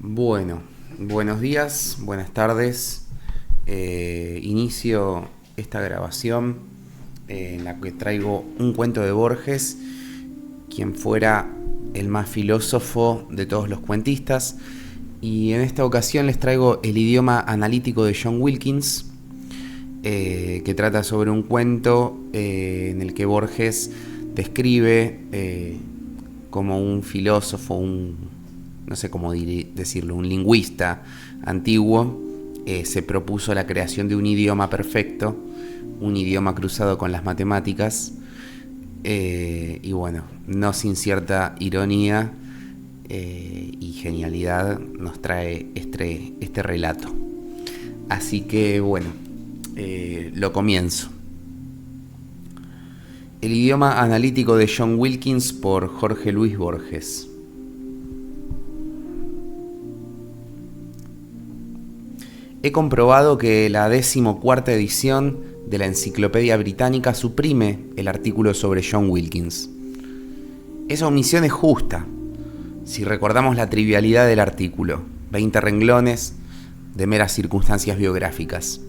Bueno, buenos días, buenas tardes. Inicio esta grabación en la que traigo un cuento de Borges, quien fuera el más filósofo de todos los cuentistas. Y en esta ocasión les traigo El idioma analítico de John Wilkins, que trata sobre un cuento en el que Borges describe como un filósofo, no sé cómo decirlo, un lingüista antiguo, se propuso la creación de un idioma perfecto, un idioma cruzado con las matemáticas, y bueno, no sin cierta ironía y genialidad nos trae este relato. Así que bueno, lo comienzo. El idioma analítico de John Wilkins por Jorge Luis Borges. He comprobado que la 14ª edición de la Enciclopedia Británica suprime el artículo sobre John Wilkins. Esa omisión es justa, si recordamos la trivialidad del artículo, 20 renglones de meras circunstancias biográficas.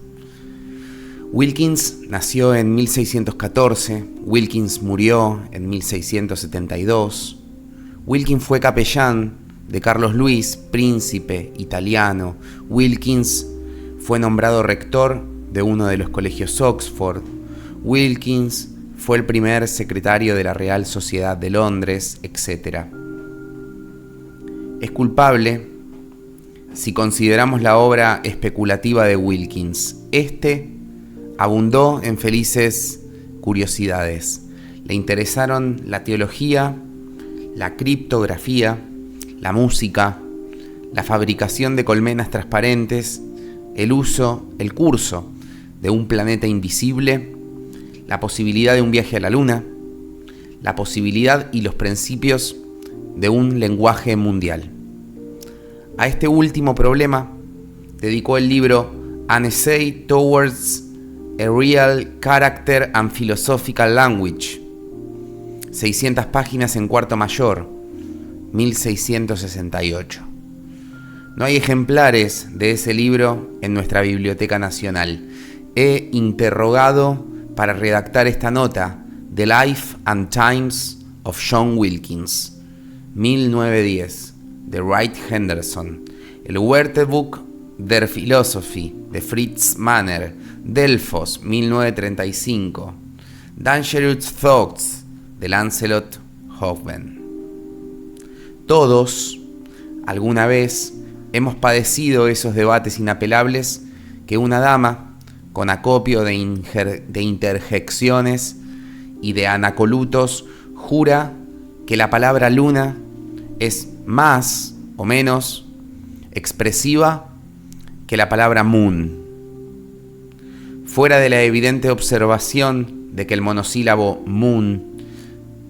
Wilkins nació en 1614, Wilkins murió en 1672, Wilkins fue capellán de Carlos Luis, príncipe italiano, Wilkins fue nombrado rector de uno de los colegios Oxford, Wilkins fue el primer secretario de la Real Sociedad de Londres, etc. Es culpable si consideramos la obra especulativa de Wilkins. Abundó en felices curiosidades. Le interesaron la teología, la criptografía, la música, la fabricación de colmenas transparentes, el curso de un planeta invisible, la posibilidad de un viaje a la luna, la posibilidad y los principios de un lenguaje mundial. A este último problema dedicó el libro An Essay Towards a Real Character and Philosophical Language, 600 páginas en cuarto mayor, 1668. No hay ejemplares de ese libro en nuestra Biblioteca Nacional. He interrogado para redactar esta nota, The Life and Times of John Wilkins, 1910, de Wright Henderson, el Wörterbuch der Philosophie, de Fritz Manner, Delfos, 1935, Dangerous Thoughts, de Lancelot Houben. Todos, alguna vez, hemos padecido esos debates inapelables que una dama, con acopio de interjecciones y de anacolutos, jura que la palabra luna es más o menos expresiva que la palabra moon. Fuera de la evidente observación de que el monosílabo moon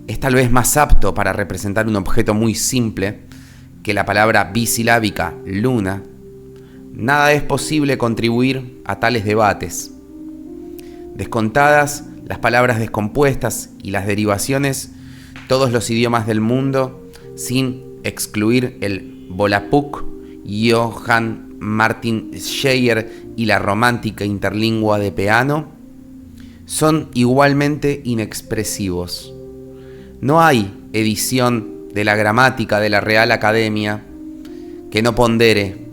es tal vez más apto para representar un objeto muy simple que la palabra bisilábica luna, nada es posible contribuir a tales debates. Descontadas las palabras descompuestas y las derivaciones, todos los idiomas del mundo, sin excluir el Volapük, Johann Martin Scheyer y la romántica interlingua de Peano, son igualmente inexpresivos. No hay edición de la gramática de la Real Academia que no pondere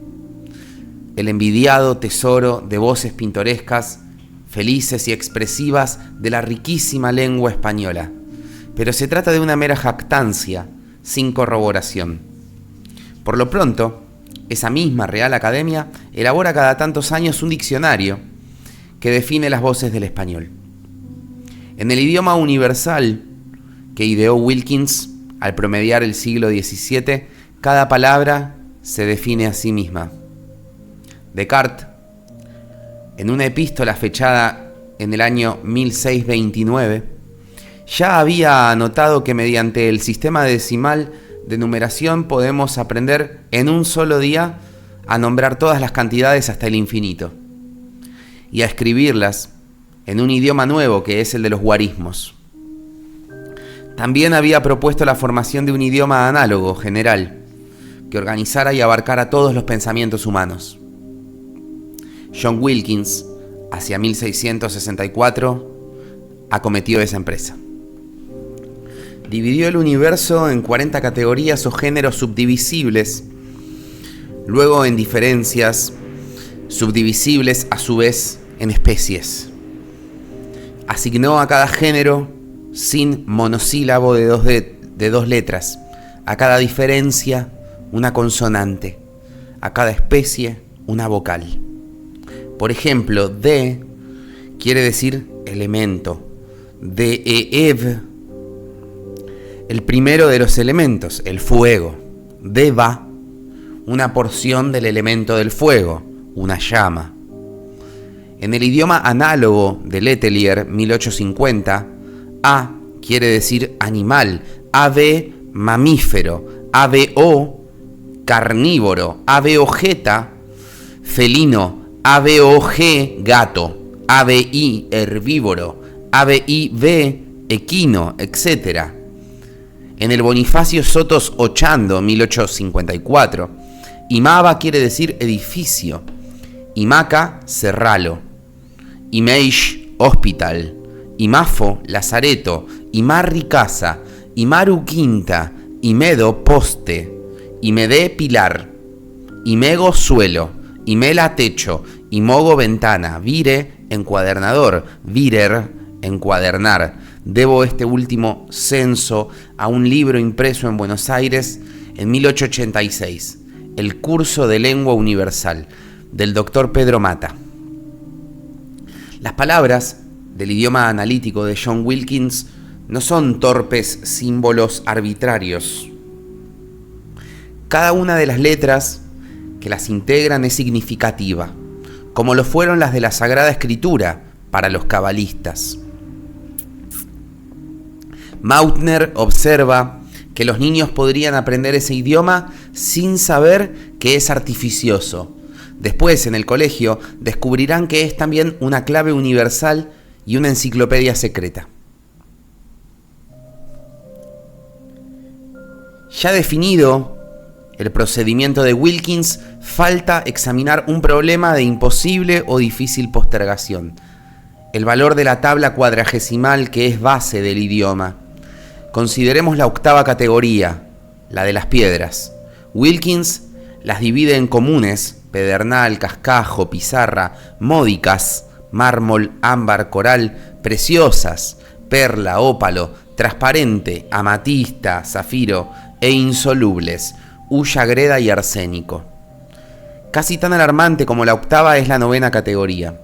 el envidiado tesoro de voces pintorescas, felices y expresivas de la riquísima lengua española, pero se trata de una mera jactancia sin corroboración. Por lo pronto, esa misma Real Academia elabora cada tantos años un diccionario que define las voces del español. En el idioma universal que ideó Wilkins al promediar el siglo XVII, cada palabra se define a sí misma. Descartes, en una epístola fechada en el año 1629, ya había anotado que mediante el sistema decimal de numeración podemos aprender en un solo día a nombrar todas las cantidades hasta el infinito y a escribirlas en un idioma nuevo que es el de los guarismos. También había propuesto la formación de un idioma análogo general, que organizara y abarcara todos los pensamientos humanos. John Wilkins, hacia 1664, acometió esa empresa. Dividió el universo en 40 categorías o géneros subdivisibles, luego en diferencias subdivisibles a su vez en especies. Asignó a cada género sin monosílabo de dos letras, a cada diferencia una consonante, a cada especie una vocal. Por ejemplo, de quiere decir elemento, de el primero de los elementos, el fuego. Deva, una porción del elemento del fuego, una llama. En el idioma análogo de Letelier, 1850, a quiere decir animal, ave mamífero, ave-o carnívoro, ave-ojeta felino, ave-oj gato, ave-i herbívoro, ave-i-v equino, etc. En el Bonifacio Sotos Ochando, 1854, imaba quiere decir edificio, imaca cerralo, imeish hospital, imafo lazareto, imarri casa, imaru quinta, imedo poste, imedé pilar, imego suelo, imela techo, imogo ventana, vire encuadernador, virer encuadernar. Debo este último censo a un libro impreso en Buenos Aires en 1886, El curso de lengua universal, del doctor Pedro Mata. Las palabras del idioma analítico de John Wilkins no son torpes símbolos arbitrarios. Cada una de las letras que las integran es significativa, como lo fueron las de la Sagrada Escritura para los cabalistas. Mautner observa que los niños podrían aprender ese idioma sin saber que es artificioso. Después, en el colegio, descubrirán que es también una clave universal y una enciclopedia secreta. Ya definido el procedimiento de Wilkins, falta examinar un problema de imposible o difícil postergación: el valor de la tabla cuadragesimal que es base del idioma. Consideremos la octava categoría, la de las piedras. Wilkins las divide en comunes: pedernal, cascajo, pizarra; módicas, mármol, ámbar, coral; preciosas, perla, ópalo; transparente, amatista, zafiro; e insolubles, hulla, greda y arsénico. Casi tan alarmante como la octava es la novena categoría.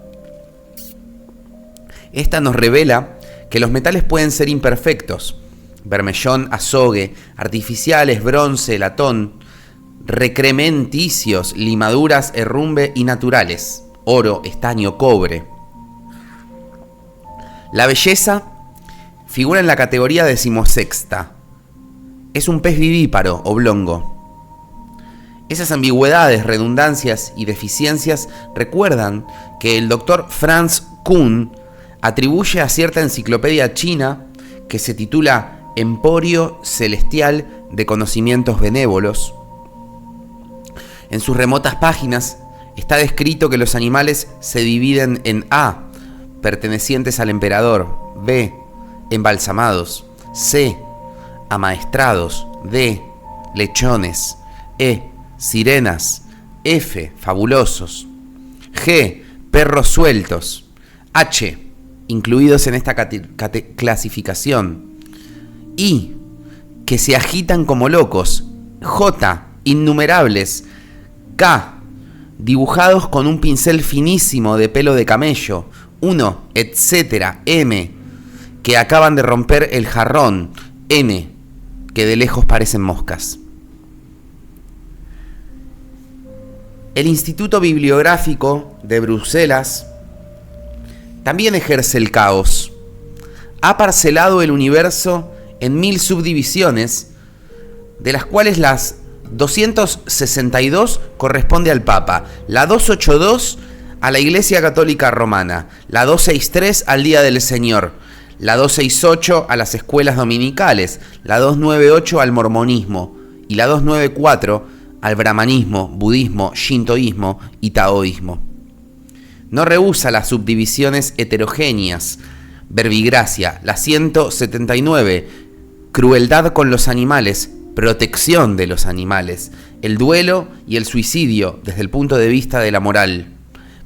Esta nos revela que los metales pueden ser imperfectos: bermellón, azogue; artificiales, bronce, latón; recrementicios, limaduras, herrumbre; y naturales, oro, estaño, cobre. La belleza figura en la categoría decimosexta. Es un pez vivíparo, oblongo. Esas ambigüedades, redundancias y deficiencias recuerdan que el doctor Franz Kuhn atribuye a cierta enciclopedia china que se titula Emporio Celestial de Conocimientos Benévolos. En sus remotas páginas está descrito que los animales se dividen en A, pertenecientes al emperador; B, embalsamados; C, amaestrados; D, lechones; E, sirenas; F, fabulosos; G, perros sueltos; H, incluidos en esta clasificación; I, que se agitan como locos; J, innumerables; K, dibujados con un pincel finísimo de pelo de camello; 1, etc. M, que acaban de romper el jarrón; N, que de lejos parecen moscas. El Instituto Bibliográfico de Bruselas también ejerce el caos. Ha parcelado el universo en 1000 subdivisiones, de las cuales las 262 corresponde al Papa, la 282 a la Iglesia Católica Romana, la 263 al Día del Señor, la 268 a las escuelas dominicales, la 298 al mormonismo y la 294 al brahmanismo, budismo, shintoísmo y taoísmo. No rehúsa las subdivisiones heterogéneas, verbigracia, la 179, crueldad con los animales, protección de los animales, el duelo y el suicidio desde el punto de vista de la moral,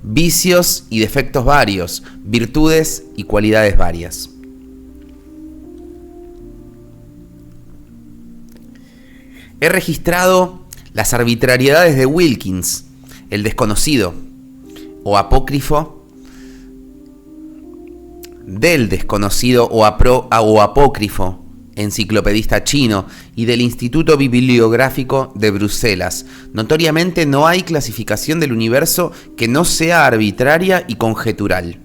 vicios y defectos varios, virtudes y cualidades varias. He registrado las arbitrariedades de Wilkins, el desconocido, o apócrifo, del desconocido o apócrifo enciclopedista chino y del Instituto Bibliográfico de Bruselas. Notoriamente no hay clasificación del universo que no sea arbitraria y conjetural.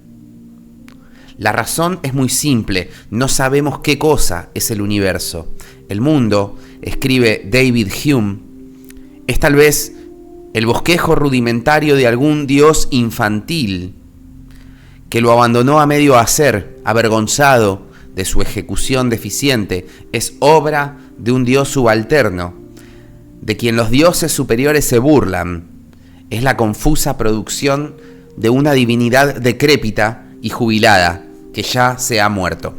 La razón es muy simple, no sabemos qué cosa es el universo. El mundo, escribe David Hume, es tal vez el bosquejo rudimentario de algún dios infantil que lo abandonó a medio hacer, avergonzado de su ejecución deficiente. Es obra de un dios subalterno, de quien los dioses superiores se burlan. Es la confusa producción de una divinidad decrépita y jubilada, que ya se ha muerto.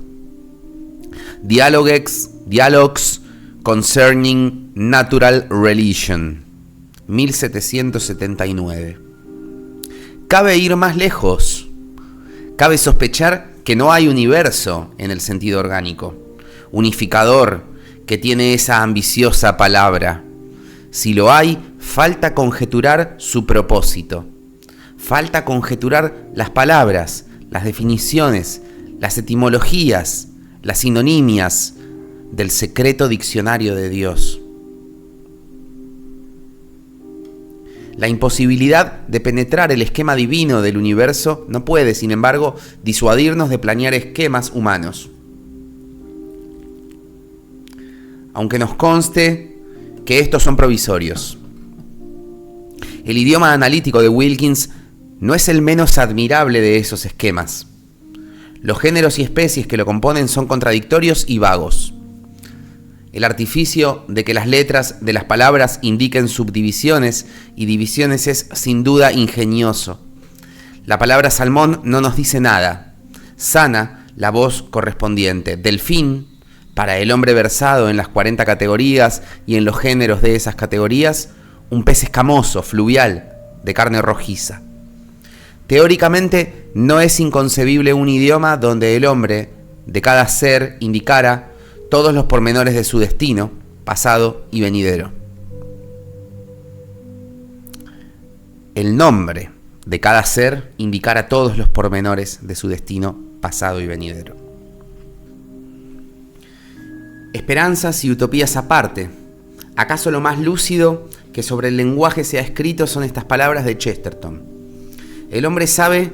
Dialogues Concerning Natural Religion, 1779. Cabe ir más lejos. Cabe sospechar que no hay universo en el sentido orgánico, unificador, que tiene esa ambiciosa palabra. Si lo hay, falta conjeturar su propósito. Falta conjeturar las palabras, las definiciones, las etimologías, las sinonimias del secreto diccionario de Dios. La imposibilidad de penetrar el esquema divino del universo no puede, sin embargo, disuadirnos de planear esquemas humanos. Aunque nos conste que estos son provisorios. El idioma analítico de Wilkins no es el menos admirable de esos esquemas. Los géneros y especies que lo componen son contradictorios y vagos. El artificio de que las letras de las palabras indiquen subdivisiones y divisiones es sin duda ingenioso. La palabra salmón no nos dice nada. Sana, la voz correspondiente. Delfín, para el hombre versado en las 40 categorías y en los géneros de esas categorías, un pez escamoso, fluvial, de carne rojiza. Teóricamente, no es inconcebible un idioma donde el hombre de cada ser indicara todos los pormenores de su destino, pasado y venidero. El nombre de cada ser indicara todos los pormenores de su destino, pasado y venidero. Esperanzas y utopías aparte, ¿acaso lo más lúcido que sobre el lenguaje se ha escrito son estas palabras de Chesterton? El hombre sabe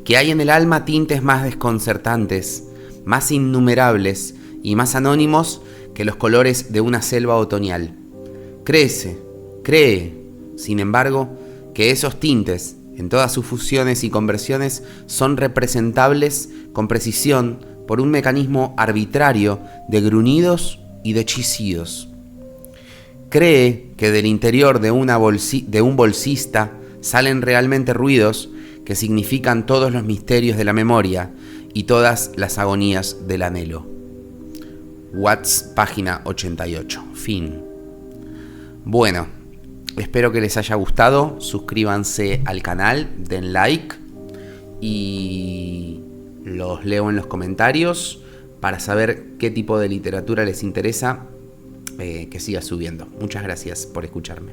que hay en el alma tintes más desconcertantes, más innumerables y más anónimos que los colores de una selva otoñal. Cree, sin embargo, que esos tintes, en todas sus fusiones y conversiones, son representables con precisión por un mecanismo arbitrario de gruñidos y de chisidos. Cree que del interior de un bolsista salen realmente ruidos que significan todos los misterios de la memoria y todas las agonías del anhelo. Watts, página 88. Fin. Bueno, espero que les haya gustado. Suscríbanse al canal, den like y los leo en los comentarios para saber qué tipo de literatura les interesa que siga subiendo. Muchas gracias por escucharme.